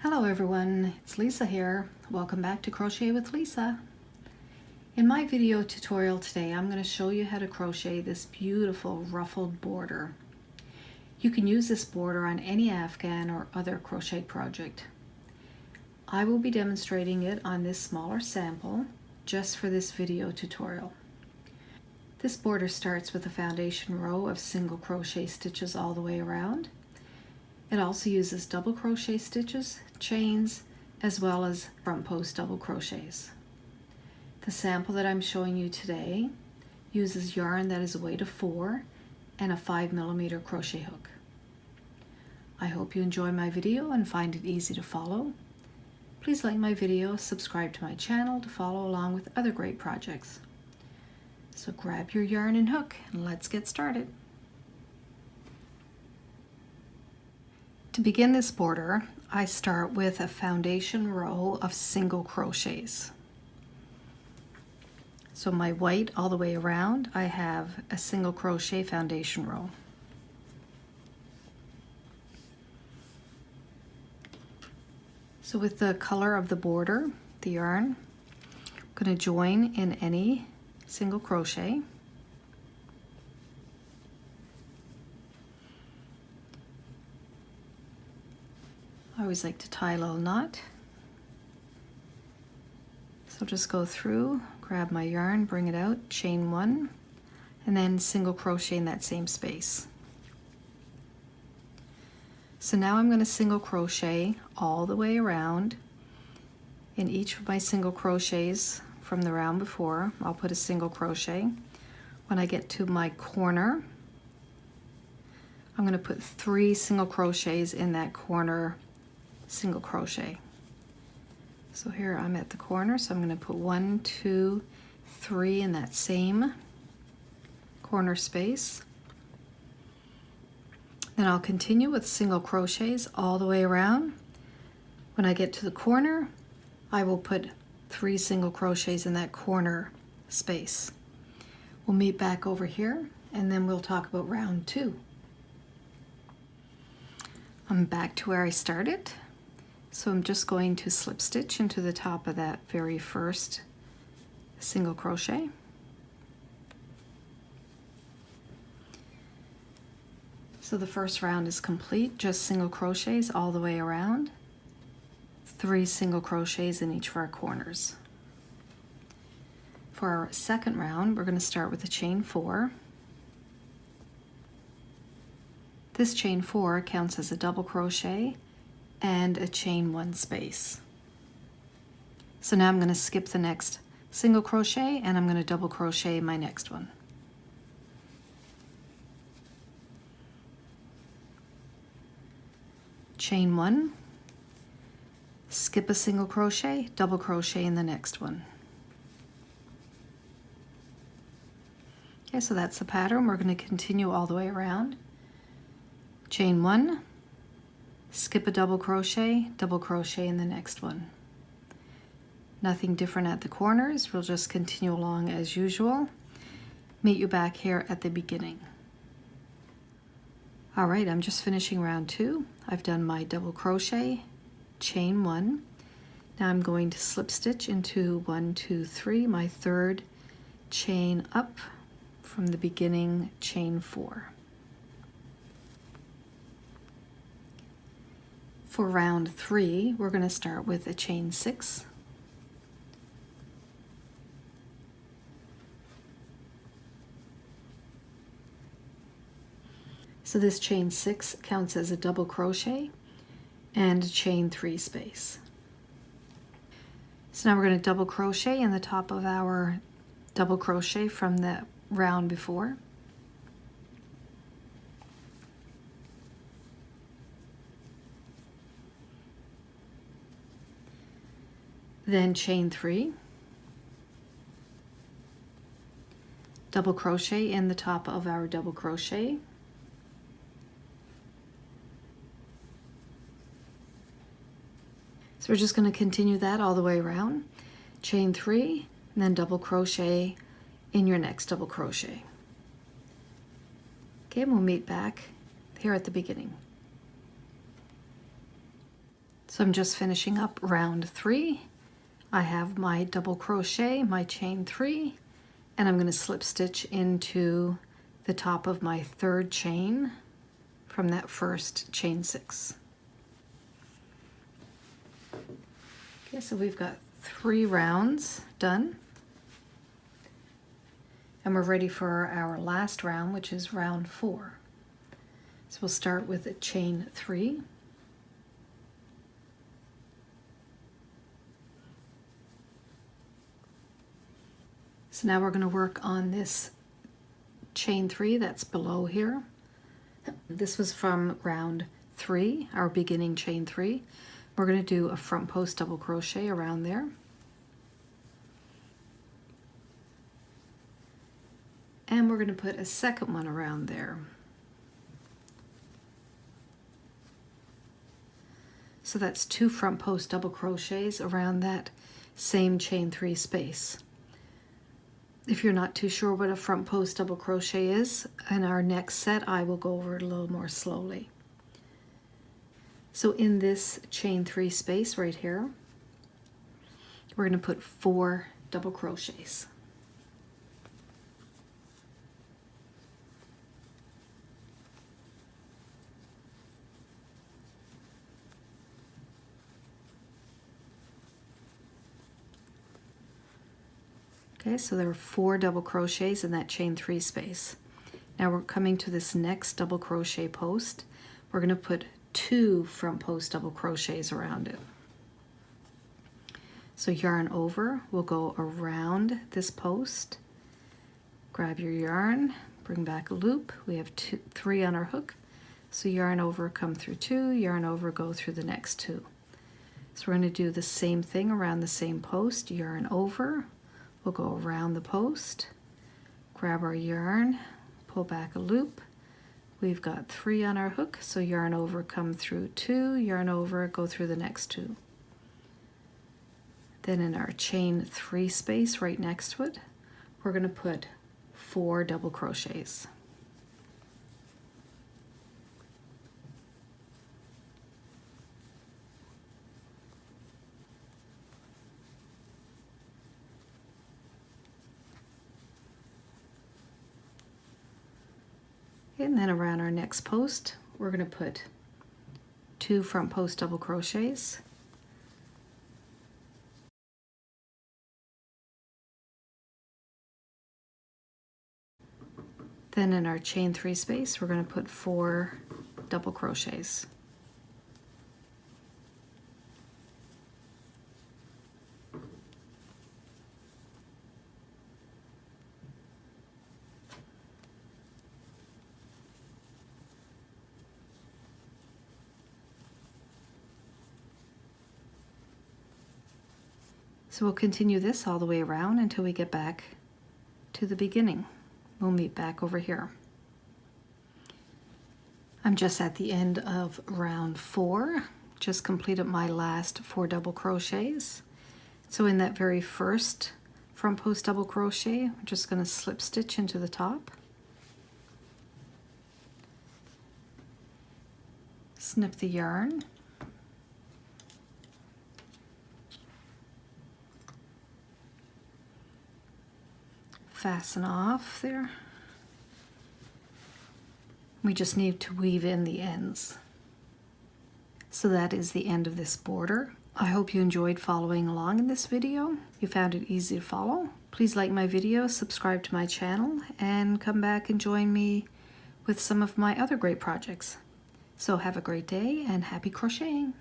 Hello everyone, it's Lisa here. Welcome back to Crochet with Lisa. In my video tutorial today, I'm going to show you how to crochet this beautiful ruffled border. You can use this border on any Afghan or other crochet project. I will be demonstrating it on this smaller sample just for this video tutorial. This border starts with a foundation row of single crochet stitches all the way around. It also uses double crochet stitches, chains, as well as front post double crochets. The sample that I'm showing you today uses yarn that is a weight of 4 and a 5mm crochet hook. I hope you enjoy my video and find it easy to follow. Please like my video, subscribe to my channel to follow along with other great projects. So grab your yarn and hook and let's get started. To begin this border, I start with a foundation row of single crochets. So my white all the way around, I have a single crochet foundation row. So with the color of the border, the yarn, I'm going to join in any single crochet. I always like to tie a little knot. So just go through, grab my yarn, bring it out, chain 1, and then single crochet in that same space. So now I'm going to single crochet all the way around. In each of my single crochets from the round before, I'll put a single crochet. When I get to my corner, I'm going to put 3 single crochets in that corner single crochet. So here I'm at the corner, so I'm going to put 1, 2, 3 in that same corner space. Then I'll continue with single crochets all the way around. When I get to the corner, I will put 3 single crochets in that corner space. We'll meet back over here and then we'll talk about round 2. I'm back to where I started. So I'm just going to slip stitch into the top of that very first single crochet. So the first round is complete, just single crochets all the way around, 3 single crochets in each of our corners. For our second round, we're going to start with a chain 4. This chain 4 counts as a double crochet and a chain 1 space. So now I'm going to skip the next single crochet and I'm going to double crochet my next one. Chain 1, skip a single crochet, double crochet in the next one. Okay, so that's the pattern. We're going to continue all the way around. Chain 1, skip a double crochet in the next one. Nothing different at the corners. We'll just continue along as usual. Meet you back here at the beginning. All right, I'm just finishing round 2. I've done my double crochet, chain 1. Now I'm going to slip stitch into 1, 2, 3, my third chain up from the beginning, chain 4. For round 3, we're going to start with a chain 6. So this chain 6 counts as a double crochet and a chain 3 space. So now we're going to double crochet in the top of our double crochet from the round before. Then chain 3, double crochet in the top of our double crochet, so we're just going to continue that all the way around. Chain 3 and then double crochet in your next double crochet. Okay, we'll meet back here at the beginning. So I'm just finishing up round 3. I have my double crochet, my chain 3, and I'm going to slip stitch into the top of my 3rd chain from that first chain 6. Okay, so we've got 3 rounds done. And we're ready for our last round, which is round 4. So we'll start with a chain 3. So now we're going to work on this chain 3 that's below here. This was from round 3, our beginning chain 3. We're going to do a front post double crochet around there. And we're going to put a second one around there. So that's 2 front post double crochets around that same chain 3 space. If you're not too sure what a front post double crochet is, in our next set I will go over it a little more slowly. So in this chain 3 space right here, we're going to put 4 double crochets. Okay, so there are 4 double crochets in that chain 3 space. Now we're coming to this next double crochet post. We're going to put 2 front post double crochets around it. So yarn over, we'll go around this post, grab your yarn, bring back a loop. We have 3 on our hook. So yarn over, come through 2, yarn over, go through the next 2. So we're going to do the same thing around the same post, yarn over. We'll go around the post, grab our yarn, pull back a loop. We've got 3 on our hook, so yarn over, come through 2, yarn over, go through the next 2. Then in our chain 3 space right next to it, we're going to put 4 double crochets. And then around our next post, we're going to put 2 front post double crochets. Then in our chain 3 space, we're going to put 4 double crochets. So we'll continue this all the way around until we get back to the beginning. We'll meet back over here. I'm just at the end of round 4, just completed my last 4 double crochets. So in that very first front post double crochet, I'm just going to slip stitch into the top. Snip the yarn. Fasten off there. We just need to weave in the ends. So that is the end of this border. I hope you enjoyed following along in this video. You found it easy to follow. Please like my video, subscribe to my channel, and come back and join me with some of my other great projects. So have a great day and happy crocheting!